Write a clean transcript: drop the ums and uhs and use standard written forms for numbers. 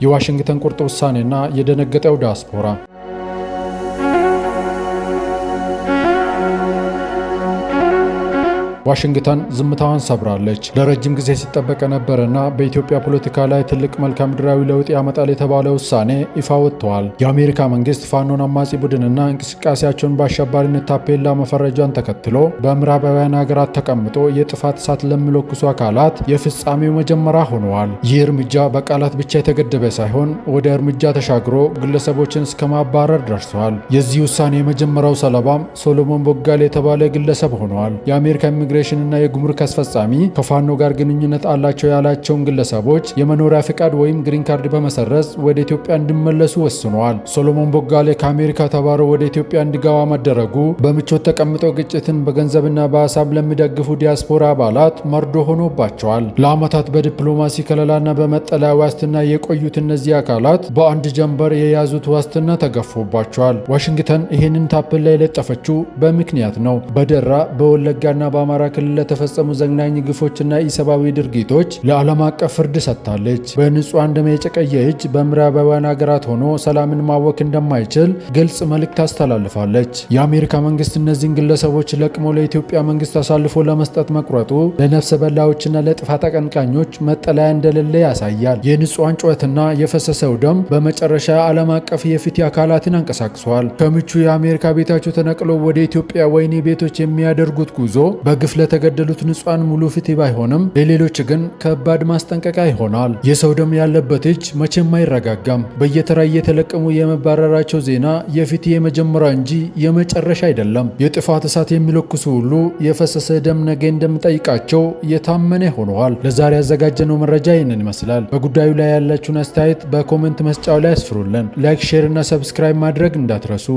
የዋሽንግተን ቁርጥ ውሳኔና የደነገጠው ዲያስፖራ። ዋሽንግተን ዝምታዋን ሰብራለች። ለረጅም ጊዜ ሲጠበቅ የነበረና በኢትዮጵያ ፖለቲካ ላይ ትልቅ መልክዓ ምድራዊ ለውጥ ያመጣል የተባለ ውሳኔ ይፋ ወጥቷል። የአሜሪካ መንግስት ፋኖን አማጺ ቡድንና እንቅስቃሴያቸውን በአሸባሪነት ታፔላ መፈረጃን ተከትሎ በምዕራባውያን ሀገራት ተቀምጦ የጥፋት እሳት ለሚለኩሱ አካላት የፍጻሜው መጀመሪያ ሆነዋል። ይህ እርምጃ በቃላት ብቻ የተገደበ ሳይሆን ወደ እርምጃ ተሻግሮ ግለሰቦችን እስከ ማባረር ደርሰዋል። የዚህ ውሳኔ የመጀመሪያው ሰለባም ሶሎሞን ቦጋለ የተባለ ግለሰብ ሆነዋል። የአሜሪካ ኢሚግሬሽንና የጉምሩክ አስፈጻሚ ከፋኖ ጋር ግንኙነት አላቸው ያላቸውን ግለሰቦች የመኖሪያ ፍቃድ ወይም ግሪን ካርድ በመሰረዝ ወደ ኢትዮጵያ እንዲመለሱ ወስነዋል። ሶሎሞን ቦጋለ ከአሜሪካ ተባሮ ወደ ኢትዮጵያ እንዲገባ መደረጉ በምቾት ተቀምጠው ግጭትን በገንዘብና በሀሳብ ለሚደግፉ ዲያስፖራ አባላት መርዶ ሆኖባቸዋል። ለዓመታት በዲፕሎማሲ ከለላና በመጠለያ ዋስትና የቆዩት እነዚህ አካላት በአንድ ጀንበር የያዙት ዋስትና ተገፎባቸዋል። ዋሽንግተን ይህንን ታፔላ የለጠፈችው በምክንያት ነው። በደራ በወለጋና በአማራ ክልል ለተፈጸሙ ዘግናኝ ግፎችና ኢሰብአዊ ድርጊቶች ለዓለም አቀፍ ፍርድ ሰጥታለች። በንጹሃን ደም የጨቀየ እጅ በምዕራባውያን ሀገራት ሆኖ ሰላምን ማወክ እንደማይችል ግልጽ መልእክት ታስተላልፋለች። የአሜሪካ መንግስት እነዚህን ግለሰቦች ለቅሞ ለኢትዮጵያ መንግስት አሳልፎ ለመስጠት መቁረጡ ለነፍሰ በላዎችና ለጥፋት አቀንቃኞች መጠለያ እንደሌለ ያሳያል። የንጹሃን ጩኸትና የፈሰሰው ደም በመጨረሻ ዓለም አቀፍ የፍትህ አካላትን አንቀሳቅሷል። ከምቹ የአሜሪካ ቤታቸው ተነቅሎ ወደ ኢትዮጵያ ወህኒ ቤቶች የሚያደርጉት ጉዞ በግፍ ለተገደሉት ንጹሃን ሙሉ ፍትህ ባይሆንም ለሌሎች ግን ከባድ ማስጠንቀቂያ ይሆናል። የሰው ደም ያለበት እጅ መቼም አይረጋጋም። በየተራ እየተለቀሙ የመባረራቸው ዜና የፍትህ የመጀመሪያ እንጂ የመጨረሻ አይደለም። የጥፋት እሳት የሚለኩሱ ሁሉ የፈሰሰ ደም ነገ እንደምጠይቃቸው የታመነ ሆነዋል። ለዛሬ ያዘጋጀነው መረጃ ይህንን ይመስላል። በጉዳዩ ላይ ያላችሁን አስተያየት በኮሜንት መስጫው ላይ አስፍሩልን። ላይክ፣ ሼር እና ሰብስክራይብ ማድረግ እንዳትረሱ።